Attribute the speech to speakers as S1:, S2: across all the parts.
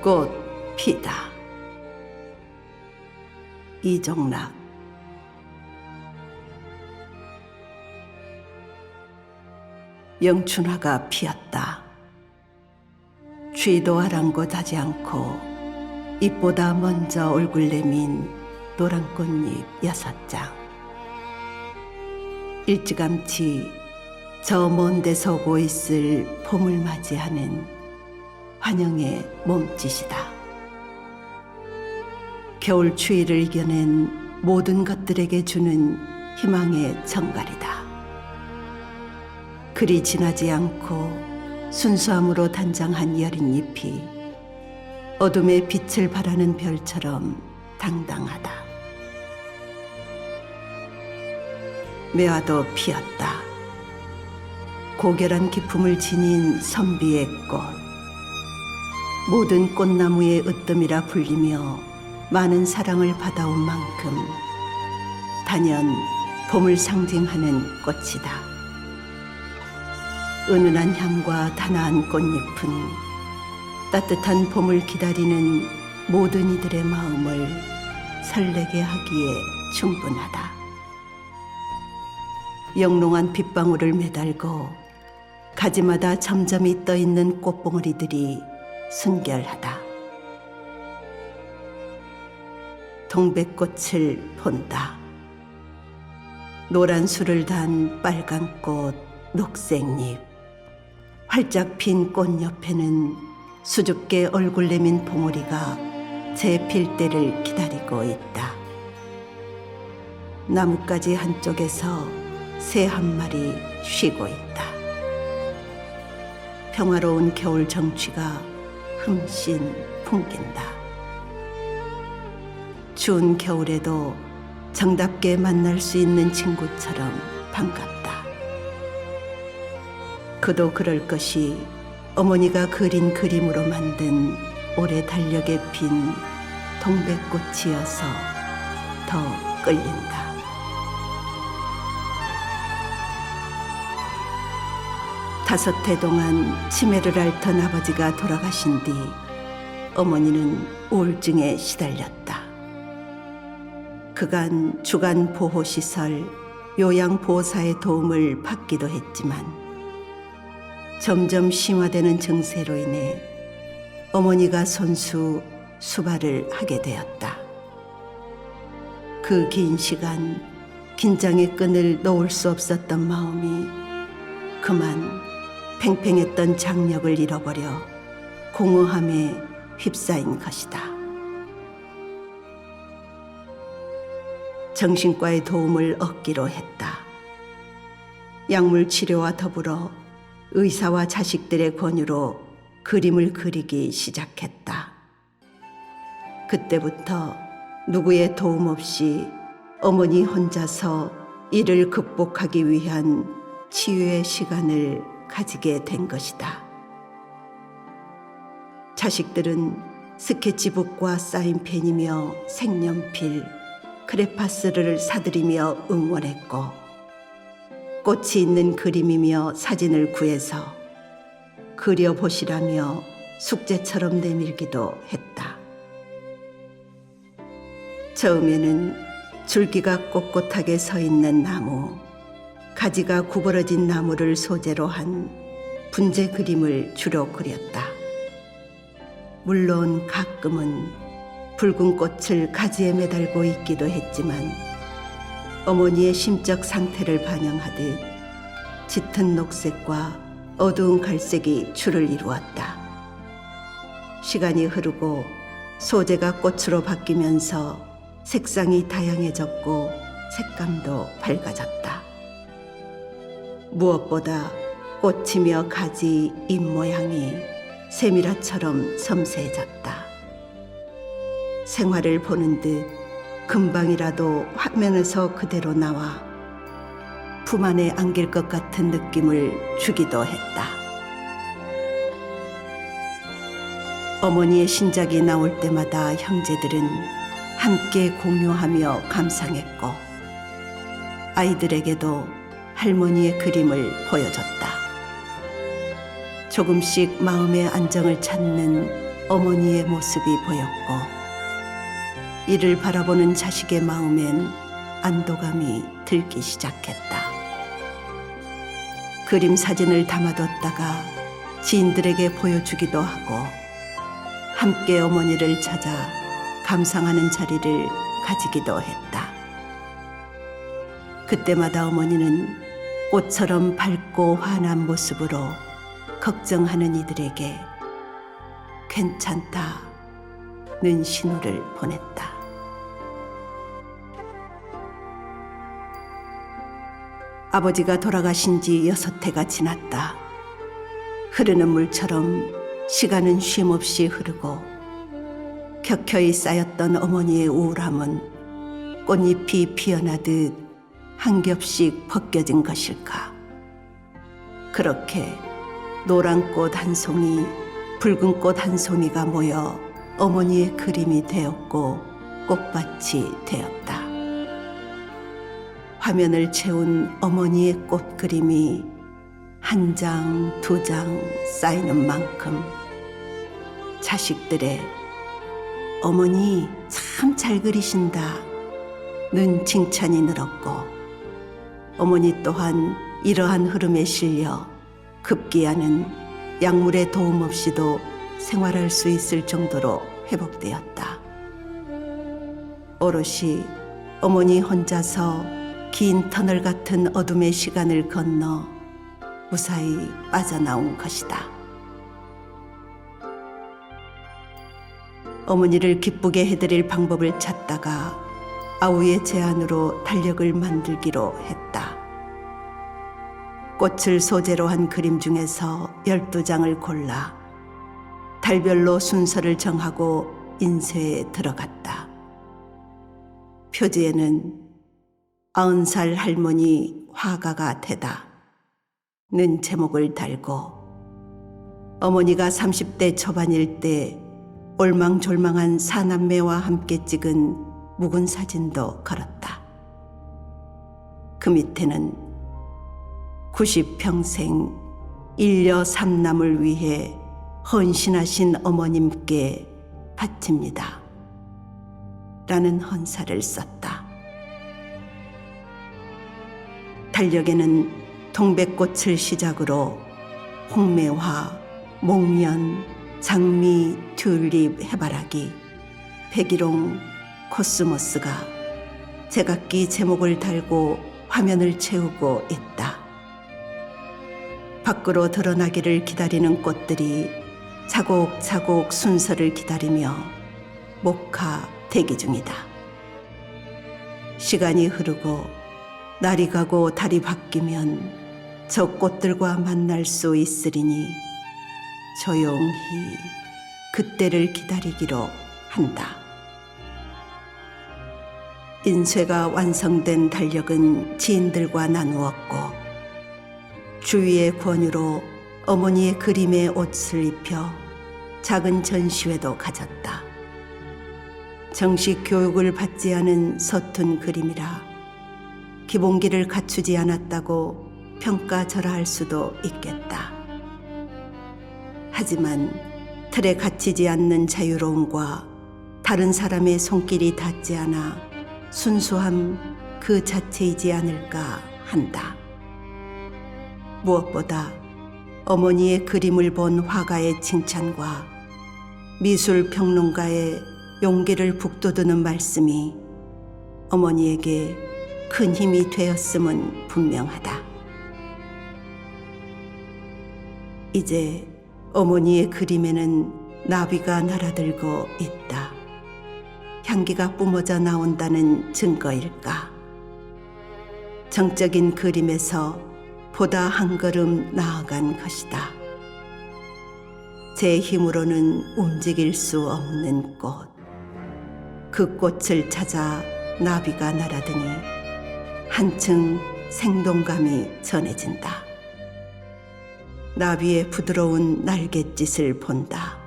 S1: 꽃 피다. 이종락. 영춘화가 피었다. 쥐도 아랑곳하지 않고 잎보다 먼저 얼굴 내민 노란 꽃잎 6장. 일찌감치 저 먼 데서 오고 있을 봄을 맞이하는 환영의 몸짓이다. 겨울 추위를 이겨낸 모든 것들에게 주는 희망의 정갈이다. 그리 진하지 않고 순수함으로 단장한 여린 잎이 어둠의 빛을 발하는 별처럼 당당하다. 매화도 피었다. 고결한 기품을 지닌 선비의 꽃. 모든 꽃나무의 으뜸이라 불리며 많은 사랑을 받아온 만큼 단연 봄을 상징하는 꽃이다. 은은한 향과 단아한 꽃잎은 따뜻한 봄을 기다리는 모든 이들의 마음을 설레게 하기에 충분하다. 영롱한 빗방울을 매달고 가지마다 점점이 떠있는 꽃봉오리들이 순결하다. 동백꽃을 본다. 노란 술을 단 빨간 꽃, 녹색잎. 활짝 핀 꽃 옆에는 수줍게 얼굴 내민 봉오리가 제 필 때를 기다리고 있다. 나뭇가지 한쪽에서 새 한 마리 쉬고 있다. 평화로운 겨울 정취가 흠씬 풍긴다. 추운 겨울에도 정답게 만날 수 있는 친구처럼 반갑다. 그도 그럴 것이 어머니가 그린 그림으로 만든 오래 달력에 핀 동백꽃이어서 더 끌린다. 다섯 해 동안 치매를 앓던 아버지가 돌아가신 뒤 어머니는 우울증에 시달렸다. 그간 주간 보호시설, 요양보호사의 도움을 받기도 했지만 점점 심화되는 증세로 인해 어머니가 손수 수발을 하게 되었다. 그 긴 시간 긴장의 끈을 놓을 수 없었던 마음이 그만 팽팽했던 장력을 잃어버려 공허함에 휩싸인 것이다. 정신과의 도움을 얻기로 했다. 약물 치료와 더불어 의사와 자식들의 권유로 그림을 그리기 시작했다. 그때부터 누구의 도움 없이 어머니 혼자서 이를 극복하기 위한 치유의 시간을 가지게 된 것이다. 자식들은 스케치북과 사인펜이며 색연필, 크레파스를 사들이며 응원했고 꽃이 있는 그림이며 사진을 구해서 그려보시라며 숙제처럼 내밀기도 했다. 처음에는 줄기가 꼿꼿하게 서 있는 나무, 가지가 구부러진 나무를 소재로 한 분재 그림을 주로 그렸다. 물론 가끔은 붉은 꽃을 가지에 매달고 있기도 했지만 어머니의 심적 상태를 반영하듯 짙은 녹색과 어두운 갈색이 줄을 이루었다. 시간이 흐르고 소재가 꽃으로 바뀌면서 색상이 다양해졌고 색감도 밝아졌다. 무엇보다 꽃이며 가지, 잎 모양이 세미라처럼 섬세해졌다. 생활을 보는 듯 금방이라도 화면에서 그대로 나와 품 안에 안길 것 같은 느낌을 주기도 했다. 어머니의 신작이 나올 때마다 형제들은 함께 공유하며 감상했고 아이들에게도 할머니의 그림을 보여줬다. 조금씩 마음의 안정을 찾는 어머니의 모습이 보였고 이를 바라보는 자식의 마음엔 안도감이 들기 시작했다. 그림 사진을 담아뒀다가 지인들에게 보여주기도 하고 함께 어머니를 찾아 감상하는 자리를 가지기도 했다. 그때마다 어머니는 꽃처럼 밝고 환한 모습으로 걱정하는 이들에게 괜찮다는 신호를 보냈다. 아버지가 돌아가신 지 6해가 지났다. 흐르는 물처럼 시간은 쉼없이 흐르고 켜켜이 쌓였던 어머니의 우울함은 꽃잎이 피어나듯 한 겹씩 벗겨진 것일까. 그렇게 노란 꽃 한 송이, 붉은 꽃 한 송이가 모여 어머니의 그림이 되었고 꽃밭이 되었다. 화면을 채운 어머니의 꽃 그림이 한 장, 2장 쌓이는 만큼 자식들의 어머니 참 잘 그리신다 는 칭찬이 늘었고 어머니 또한 이러한 흐름에 실려 급기야는 약물의 도움 없이도 생활할 수 있을 정도로 회복되었다. 오롯이 어머니 혼자서 긴 터널 같은 어둠의 시간을 건너 무사히 빠져나온 것이다. 어머니를 기쁘게 해드릴 방법을 찾다가 아우의 제안으로 달력을 만들기로 했다. 꽃을 소재로 한 그림 중에서 12장을 골라 달별로 순서를 정하고 인쇄에 들어갔다. 표지에는 90살 할머니 화가가 되다 는 제목을 달고 어머니가 30대 초반일 때 올망졸망한 사남매와 함께 찍은 묵은 사진도 걸었다. 그 밑에는 90평생 일녀 삼남을 위해 헌신하신 어머님께 바칩니다 라는 헌사를 썼다. 달력에는 동백꽃을 시작으로 홍매화, 목련, 장미, 튤립, 해바라기, 백일홍, 코스모스가 제각기 제목을 달고 화면을 채우고 있다. 밖으로 드러나기를 기다리는 꽃들이 차곡차곡 순서를 기다리며 목화 대기 중이다. 시간이 흐르고 날이 가고 달이 바뀌면 저 꽃들과 만날 수 있으리니 조용히 그때를 기다리기로 한다. 인쇄가 완성된 달력은 지인들과 나누었고 주위의 권유로 어머니의 그림에 옷을 입혀 작은 전시회도 가졌다. 정식 교육을 받지 않은 서툰 그림이라 기본기를 갖추지 않았다고 평가절하할 수도 있겠다. 하지만 틀에 갇히지 않는 자유로움과 다른 사람의 손길이 닿지 않아 순수함 그 자체이지 않을까 한다. 무엇보다 어머니의 그림을 본 화가의 칭찬과 미술평론가의 용기를 북돋우는 말씀이 어머니에게 큰 힘이 되었음은 분명하다. 이제 어머니의 그림에는 나비가 날아들고 있다. 향기가 뿜어져 나온다는 증거일까? 정적인 그림에서 보다 한 걸음 나아간 것이다. 제 힘으로는 움직일 수 없는 꽃. 그 꽃을 찾아 나비가 날아드니 한층 생동감이 전해진다. 나비의 부드러운 날갯짓을 본다.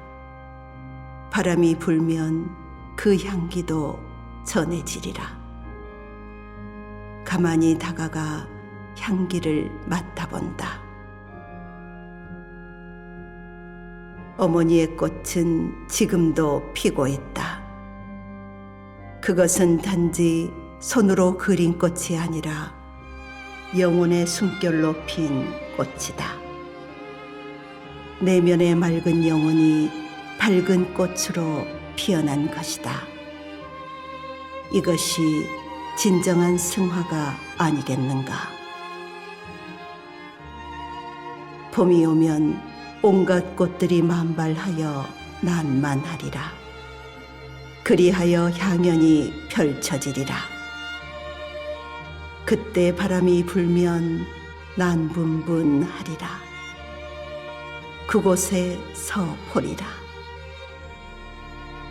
S1: 바람이 불면 그 향기도 전해지리라. 가만히 다가가 향기를 맡아본다. 어머니의 꽃은 지금도 피고 있다. 그것은 단지 손으로 그린 꽃이 아니라 영혼의 숨결로 핀 꽃이다. 내면의 맑은 영혼이 밝은 꽃으로 피어난 것이다. 이것이 진정한 승화가 아니겠는가? 봄이 오면 온갖 꽃들이 만발하여 난만하리라. 그리하여 향연이 펼쳐지리라. 그때 바람이 불면 난분분하리라. 그곳에 서 보리라.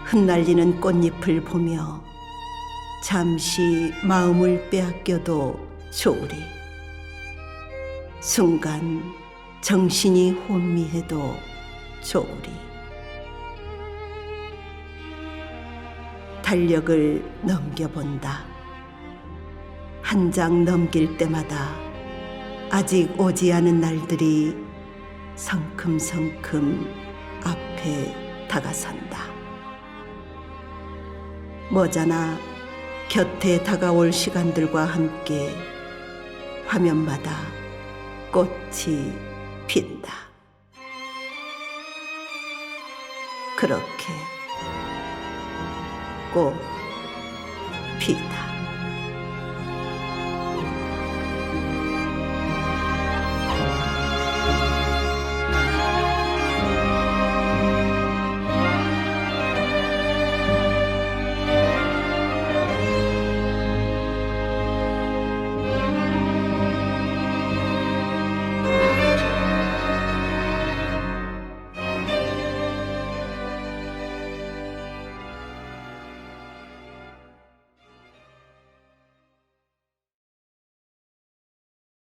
S1: 흩날리는 꽃잎을 보며 잠시 마음을 빼앗겨도 좋으리. 순간 정신이 혼미해도 좋으리. 달력을 넘겨본다. 한 장 넘길 때마다 아직 오지 않은 날들이 성큼성큼 앞에 다가선다. 머지않아 곁에 다가올 시간들과 함께 화면마다 꽃이 핀다. 그렇게 꽃 피다.